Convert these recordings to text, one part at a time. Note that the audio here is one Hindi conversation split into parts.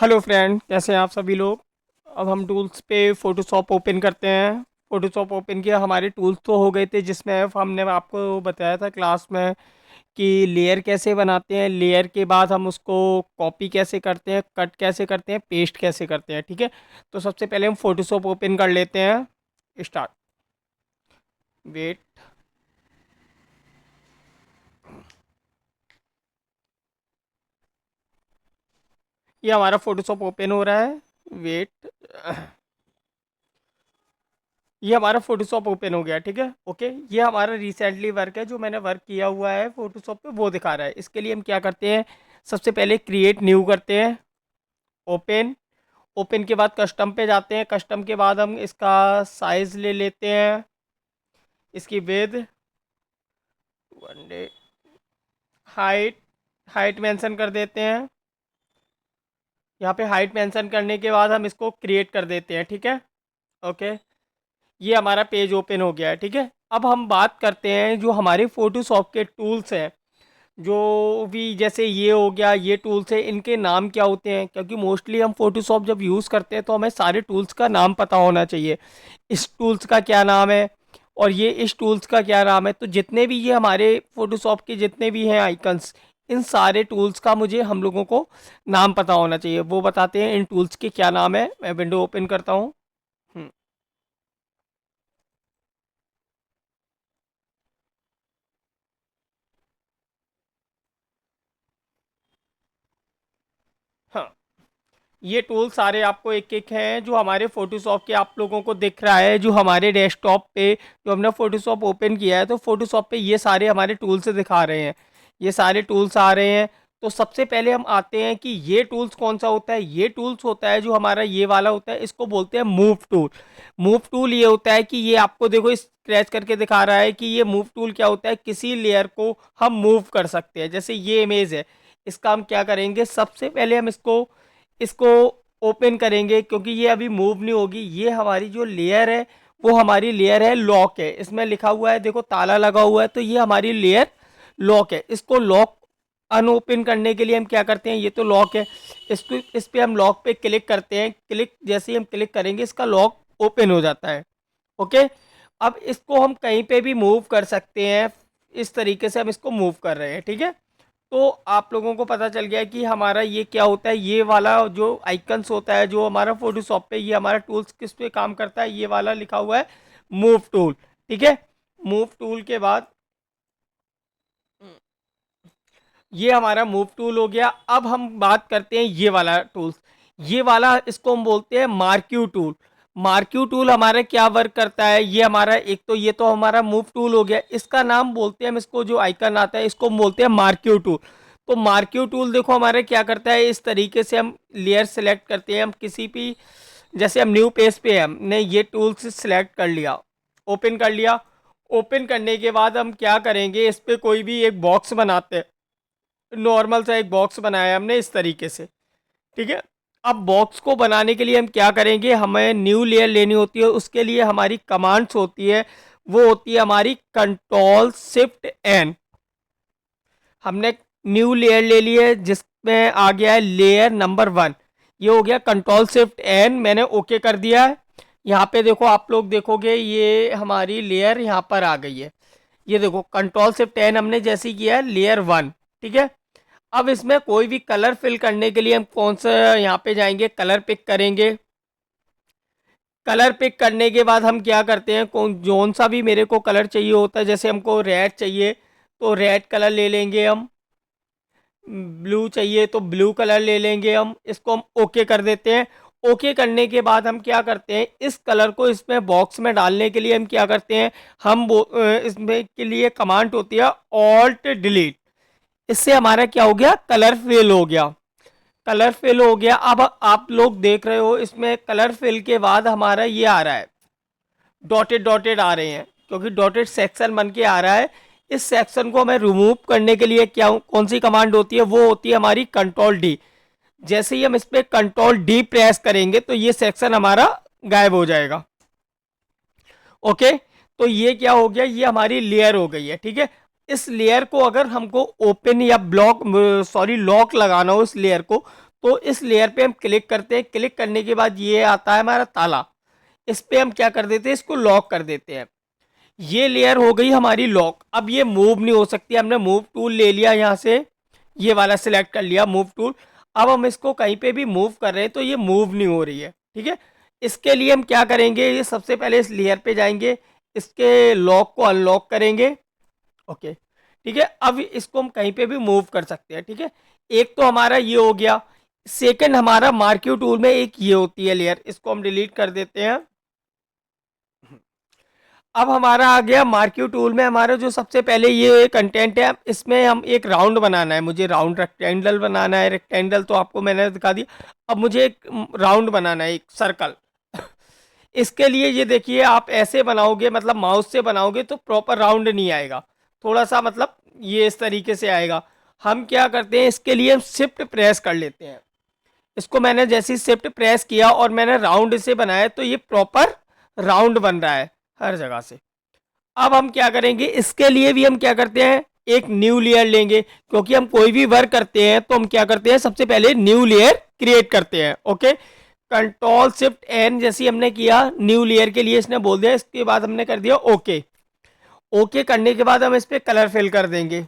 हेलो फ्रेंड, कैसे हैं आप सभी लोग। अब हम टूल्स पे फ़ोटोशॉप ओपन करते हैं। फ़ोटोशॉप ओपन किया, हमारे टूल्स तो हो गए थे जिसमें हमने आपको बताया था क्लास में कि लेयर कैसे बनाते हैं। लेयर के बाद हम उसको कॉपी कैसे करते हैं, कट कैसे करते हैं, पेस्ट कैसे करते हैं। ठीक है, तो सबसे पहले हम फ़ोटोशॉप ओपन कर लेते हैं। स्टार्ट। वेट। ये हमारा फ़ोटोशॉप ओपन हो रहा है। वेट। ये हमारा फोटोशॉप ओपन हो गया। ठीक है, ओके। ये हमारा रिसेंटली वर्क है, जो मैंने वर्क किया हुआ है फोटोशॉप पे वो दिखा रहा है। इसके लिए हम क्या करते हैं, सबसे पहले क्रिएट न्यू करते हैं। ओपन। ओपन के बाद कस्टम पे जाते हैं। कस्टम के बाद हम इसका साइज ले लेते हैं, इसकी width, one day, height. Height mention कर देते हैं। यहाँ पे हाइट मेंशन करने के बाद हम इसको क्रिएट कर देते हैं। ठीक है, ओके। ये हमारा पेज ओपन हो गया है। ठीक है, अब हम बात करते हैं जो हमारे फोटोशॉप के टूल्स हैं, जो भी जैसे ये हो गया, ये टूल्स है, इनके नाम क्या होते हैं। क्योंकि मोस्टली हम फोटोशॉप जब यूज़ करते हैं तो हमें सारे टूल्स का नाम पता होना चाहिए। इस टूल्स का क्या नाम है और ये इस टूल्स का क्या नाम है। तो जितने भी ये हमारे फोटोशॉप के जितने भी हैं आइकन्स, इन सारे टूल्स का मुझे हम लोगों को नाम पता होना चाहिए। वो बताते हैं इन टूल्स के क्या नाम है। मैं विंडो ओपन करता हूँ। हम्म, हाँ। ये टूल सारे आपको एक एक हैं जो हमारे फोटोशॉप के आप लोगों को दिख रहा है, जो हमारे डेस्कटॉप पे जो हमने फोटोशॉप ओपन किया है तो फोटोशॉप पे ये सारे हमारे टूल्स दिखा रहे हैं। ये सारे टूल्स आ रहे हैं। तो सबसे पहले हम आते हैं कि ये टूल्स कौन सा होता है। ये टूल्स होता है जो हमारा ये वाला होता है, इसको बोलते हैं मूव टूल। मूव टूल ये होता है कि ये आपको देखो स्क्रैच करके दिखा रहा है कि ये मूव टूल क्या होता है। किसी लेयर को हम मूव कर सकते हैं। जैसे ये इमेज है, इसका हम क्या करेंगे, सबसे पहले हम इसको इसको ओपन करेंगे क्योंकि ये अभी मूव नहीं होगी। ये हमारी जो लेयर है वो हमारी लेयर है लॉक है। इसमें लिखा हुआ है देखो, ताला लगा हुआ है, तो ये हमारी लेयर लॉक है। इसको लॉक अनओपन करने के लिए हम क्या करते हैं, ये तो लॉक है, इसको इस पे हम लॉक पे क्लिक करते हैं। क्लिक जैसे ही हम क्लिक करेंगे इसका लॉक ओपन हो जाता है। ओके। अब इसको हम कहीं पे भी मूव कर सकते हैं। इस तरीके से हम इसको मूव कर रहे हैं। ठीक है, तो आप लोगों को पता चल गया कि हमारा ये क्या होता है। ये वाला जो आइकन्स होता है जो हमारा फोटोशॉप पे, ये हमारा टूल्स किस पे काम करता है, ये वाला लिखा हुआ है मूव टूल। ठीक है, मूव टूल के बाद ये हमारा मूव टूल हो गया। अब हम बात करते हैं ये वाला टूल्स। ये वाला इसको हम बोलते हैं मार्क्यू टूल। मार्क्यू टूल हमारा क्या वर्क करता है, ये हमारा एक तो ये तो हमारा मूव टूल हो गया, इसका नाम बोलते हैं हम, इसको जो आइकन आता है इसको हम बोलते हैं मार्क्यू टूल। तो मार्क्यू टूल देखो हमारे क्या करता है, इस तरीके से हम लेयर सेलेक्ट करते हैं। हम किसी भी, जैसे हम न्यू पेज पे हैं, हमने ये टूल से सिलेक्ट कर लिया, ओपन कर लिया। ओपन करने के बाद हम क्या करेंगे, इस पे कोई भी एक बॉक्स बनाते हैं। नॉर्मल सा एक बॉक्स बनाया हमने इस तरीके से। ठीक है, अब बॉक्स को बनाने के लिए हम क्या करेंगे, हमें न्यू लेयर लेनी होती है। उसके लिए हमारी कमांड्स होती है, वो होती है हमारी कंट्रोल शिफ्ट एन। हमने न्यू लेयर ले ली है जिसमें आ गया है लेयर नंबर 1। ये हो गया कंट्रोल शिफ्ट एन, मैंने ओके कर दिया है। यहाँ पे देखो, आप लोग देखोगे ये हमारी लेयर यहाँ पर आ गई है। ये देखो कंट्रोल शिफ्ट एन हमने जैसे किया है लेयर 1। ठीक है, अब इसमें कोई भी कलर फिल करने के लिए हम कौन सा यहाँ पे जाएंगे, कलर पिक करेंगे। कलर पिक करने के बाद हम क्या करते हैं, कौन जोन सा भी मेरे को कलर चाहिए होता है, जैसे हमको रेड चाहिए तो रेड कलर ले लेंगे हम। ब्लू चाहिए तो ब्लू कलर ले लेंगे हम। इसको हम ओके कर देते हैं। ओके करने के बाद हम क्या करते हैं, इस कलर को इसमें बॉक्स में डालने के लिए हम क्या करते हैं, हम इसमें के लिए कमांड होती है ऑल्ट डिलीट। इससे हमारा क्या हो गया, कलर फिल हो गया। कलर फिल हो गया। अब आप लोग देख रहे हो इसमें कलर फिल के बाद हमारा ये आ रहा है, डॉटेड डॉटेड आ रहे हैं क्योंकि डॉटेड सेक्शन बन के आ रहा है। इस सेक्शन को हमें रिमूव करने के लिए क्या, कौन सी कमांड होती है, वो होती है हमारी कंट्रोल डी। जैसे ही हम इस पर कंट्रोल डी प्रेस करेंगे तो ये सेक्शन हमारा गायब हो जाएगा। ओके, तो ये क्या हो गया, ये हमारी लेयर हो गई है। ठीक है, इस लेयर को अगर हमको ओपन या ब्लॉक, सॉरी लॉक लगाना हो इस लेयर को, तो इस लेयर पे हम क्लिक करते हैं। क्लिक करने के बाद ये आता है हमारा ताला, इस पे हम क्या कर देते हैं, इसको लॉक कर देते हैं। ये लेयर हो गई हमारी लॉक। अब ये मूव नहीं हो सकती। हमने मूव टूल ले लिया यहाँ से, ये वाला सिलेक्ट कर लिया मूव टूल। अब हम इसको कहीं पे भी मूव कर रहे हैं तो ये मूव नहीं हो रही है, ठीक है। इसके लिए हम क्या करेंगे, ये सबसे पहले इस लेयर पे जाएंगे, इसके लॉक को अनलॉक करेंगे। ओके, ठीक है। अब इसको हम कहीं पे भी मूव कर सकते हैं, ठीक है। एक तो हमारा ये हो गया। सेकंड हमारा मार्क्यू टूल में एक ये होती है लेयर, इसको हम डिलीट कर देते हैं। अब हमारा आ गया मार्क्यू टूल में हमारा जो सबसे पहले ये कंटेंट है, इसमें हम एक राउंड बनाना है। मुझे राउंड रेक्टेंगल बनाना है। रेक्टेंगल तो आपको मैंने दिखा दिया। अब मुझे एक राउंड बनाना है, एक सर्कल। इसके लिए ये देखिए, आप ऐसे बनाओगे, मतलब माउस से बनाओगे तो प्रॉपर राउंड नहीं आएगा, थोड़ा सा मतलब ये इस तरीके से आएगा। हम क्या करते हैं, इसके लिए हम शिफ्ट प्रेस कर लेते हैं। इसको मैंने जैसे ही शिफ्ट प्रेस किया और मैंने राउंड से बनाया तो ये प्रॉपर राउंड बन रहा है हर जगह से। अब हम क्या करेंगे, इसके लिए भी हम क्या करते हैं, एक न्यू लेयर लेंगे। क्योंकि हम कोई भी वर्क करते हैं तो हम क्या करते हैं, सबसे पहले न्यू लेयर क्रिएट करते हैं। ओके, कंट्रोल शिफ्ट एन जैसी हमने किया, न्यू लेयर के लिए इसने बोल दिया। इसके बाद हमने कर दिया ओके। ओके करने के बाद हम इस पर कलर फिल कर देंगे।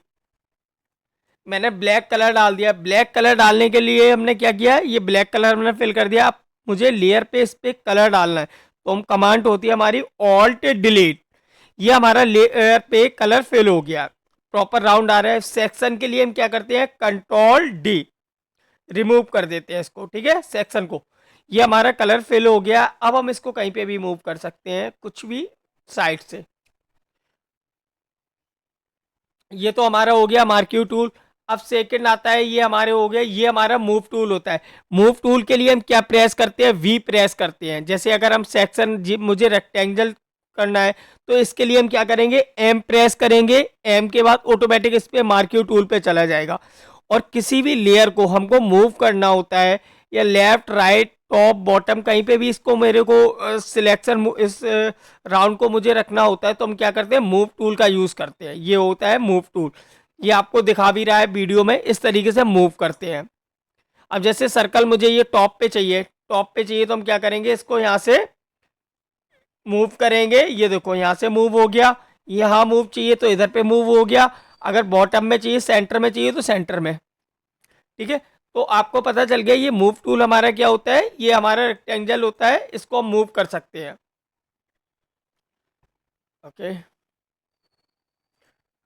मैंने ब्लैक कलर डाल दिया। ब्लैक कलर डालने के लिए हमने क्या किया, ये ब्लैक कलर हमने फिल कर दिया। अब मुझे लेयर पे इस पे कलर डालना है, तो हम कमांड होती है हमारी ऑल्ट डिलीट। ये हमारा लेयर पे कलर फिल हो गया, प्रॉपर राउंड आ रहा है। सेक्शन के लिए हम क्या करते हैं, कंट्रोल डी, रिमूव कर देते हैं इसको, ठीक है, सेक्शन को। ये हमारा कलर फिल हो गया। अब हम इसको कहीं पे भी मूव कर सकते हैं, कुछ भी साइड से। ये तो हमारा हो गया मार्क्यू टूल। अब सेकंड आता है, ये हमारे हो गया, ये हमारा मूव टूल होता है। मूव टूल के लिए हम क्या प्रेस करते हैं, वी प्रेस करते हैं। जैसे अगर हम सेक्शन, मुझे रेक्टेंगल करना है तो इसके लिए हम क्या करेंगे, एम प्रेस करेंगे। एम के बाद ऑटोमेटिक इस पे मार्क्यू टूल पे चला जाएगा। और किसी भी लेयर को हमको मूव करना होता है, या लेफ्ट राइट टॉप बॉटम कहीं पे भी इसको मेरे को सिलेक्शन, इस राउंड को मुझे रखना होता है, तो हम क्या करते हैं, मूव टूल का यूज करते हैं। ये होता है मूव टूल। ये आपको दिखा भी रहा है वीडियो में, इस तरीके से मूव करते हैं। अब जैसे सर्कल मुझे ये टॉप पे चाहिए, टॉप पे चाहिए तो हम क्या करेंगे, इसको यहाँ से मूव करेंगे। ये देखो यहाँ से मूव हो गया। यहाँ मूव चाहिए तो इधर पे मूव हो गया। अगर बॉटम में चाहिए, सेंटर में चाहिए तो सेंटर में, ठीक है। तो आपको पता चल गया ये मूव टूल हमारा क्या होता है, ये हमारा रेक्टेंगल होता है, इसको हम मूव कर सकते हैं। Okay,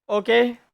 okay.